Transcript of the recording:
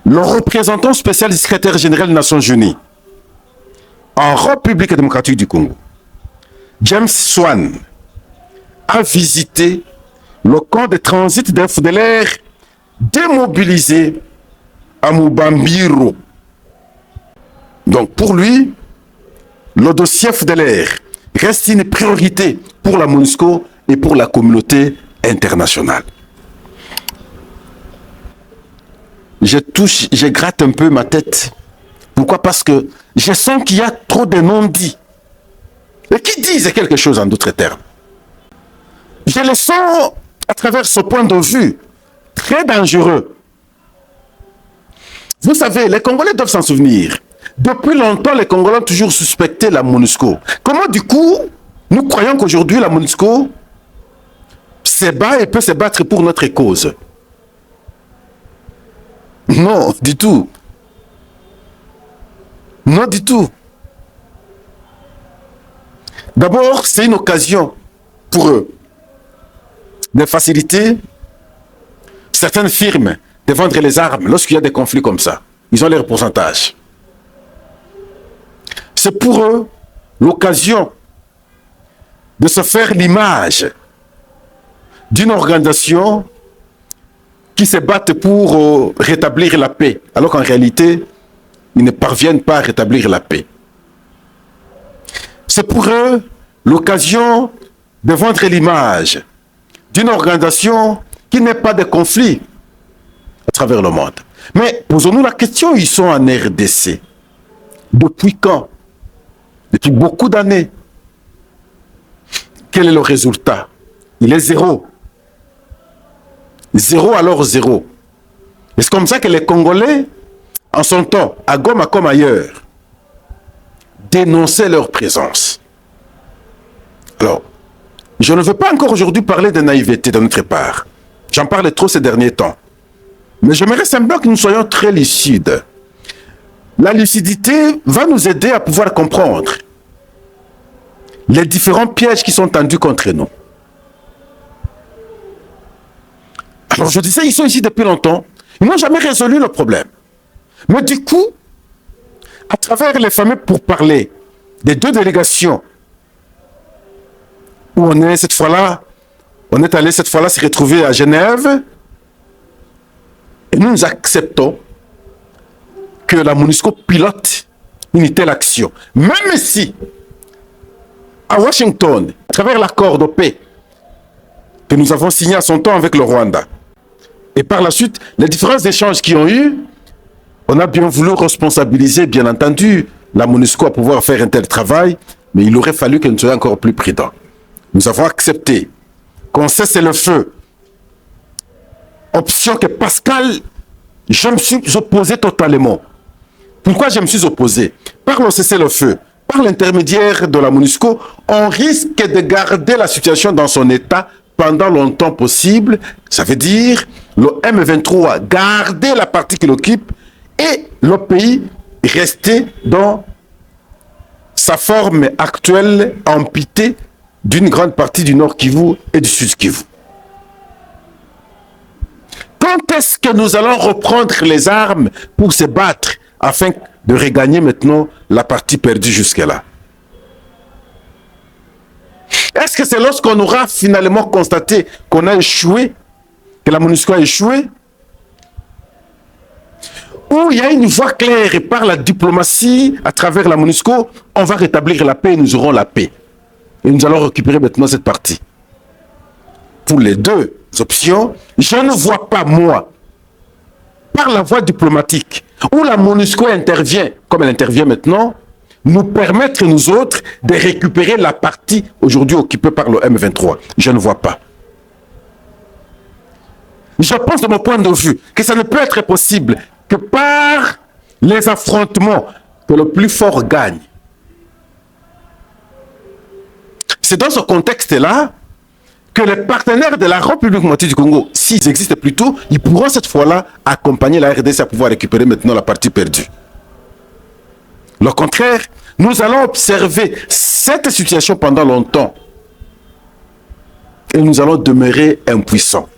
le représentant spécial du secrétaire général des Nations Unies en République démocratique du Congo, James Swan, a visité le camp de transit des FDLR démobilisé à Mubambiro. Donc pour lui, le dossier FDLR reste une priorité pour la MONUSCO et pour la communauté internationale. Je gratte un peu ma tête. Pourquoi? Parce que je sens qu'il y a trop de non-dits. Et qui disent quelque chose en d'autres termes. Je le sens à travers ce point de vue très dangereux. Vous savez, les Congolais doivent s'en souvenir. Depuis longtemps, les Congolais ont toujours suspecté la MONUSCO. Comment du coup, nous croyons qu'aujourd'hui la MONUSCO se bat et peut se battre pour notre cause? Non, du tout. Non, du tout. D'abord, c'est une occasion pour eux de faciliter certaines firmes de vendre les armes lorsqu'il y a des conflits comme ça. Ils ont leur pourcentage. C'est pour eux l'occasion de se faire l'image d'une organisation qui se battent pour rétablir la paix, alors qu'en réalité, ils ne parviennent pas à rétablir la paix. C'est pour eux l'occasion de vendre l'image d'une organisation qui n'est pas de conflit à travers le monde. Mais posons-nous la question, ils sont en RDC. Depuis quand? Depuis beaucoup d'années. Quel est le résultat? Il est zéro. Zéro alors zéro. Et c'est comme ça que les Congolais, en son temps, à Goma comme ailleurs, dénonçaient leur présence. Alors, je ne veux pas encore aujourd'hui parler de naïveté de notre part. J'en parle trop ces derniers temps. Mais j'aimerais simplement que nous soyons très lucides. La lucidité va nous aider à pouvoir comprendre les différents pièges qui sont tendus contre nous. Alors je disais, ils sont ici depuis longtemps. Ils n'ont jamais résolu le problème. Mais du coup, à travers les fameux pourparlers des deux délégations, où on est allé cette fois-là se retrouver à Genève, et nous acceptons que la MONUSCO pilote une telle action. Même si, à Washington, à travers l'accord de paix que nous avons signé à son temps avec le Rwanda, et par la suite, les différents échanges qui ont eu, on a bien voulu responsabiliser, bien entendu, la MONUSCO à pouvoir faire un tel travail, mais il aurait fallu que nous soyons encore plus prudents. Nous avons accepté qu'on cesse le feu. Option que Pascal, je me suis opposé totalement. Pourquoi je me suis opposé? Par le cessez-le-feu, par l'intermédiaire de la MONUSCO, on risque de garder la situation dans son état pendant longtemps possible. Ça veut dire le M23 garder la partie qu'il occupe et le pays rester dans sa forme actuelle amputée d'une grande partie du Nord Kivu et du Sud Kivu. Quand est-ce que nous allons reprendre les armes pour se battre afin de regagner maintenant la partie perdue jusque-là? Est-ce que c'est lorsqu'on aura finalement constaté qu'on a échoué, que la MONUSCO a échoué? Ou il y a une voie claire et par la diplomatie, à travers la MONUSCO, on va rétablir la paix et nous aurons la paix. Et nous allons récupérer maintenant cette partie. Pour les deux options, je ne vois pas, moi, par la voie diplomatique, où la MONUSCO intervient, comme elle intervient maintenant, nous permettre, nous autres, de récupérer la partie aujourd'hui occupée par le M23. Je ne vois pas. Je pense, de mon point de vue, que ça ne peut être possible que par les affrontements que le plus fort gagne. C'est dans ce contexte-là que les partenaires de la République démocratique du Congo, s'ils existent plutôt, ils pourront cette fois-là accompagner la RDC à pouvoir récupérer maintenant la partie perdue. Au contraire, nous allons observer cette situation pendant longtemps et nous allons demeurer impuissants.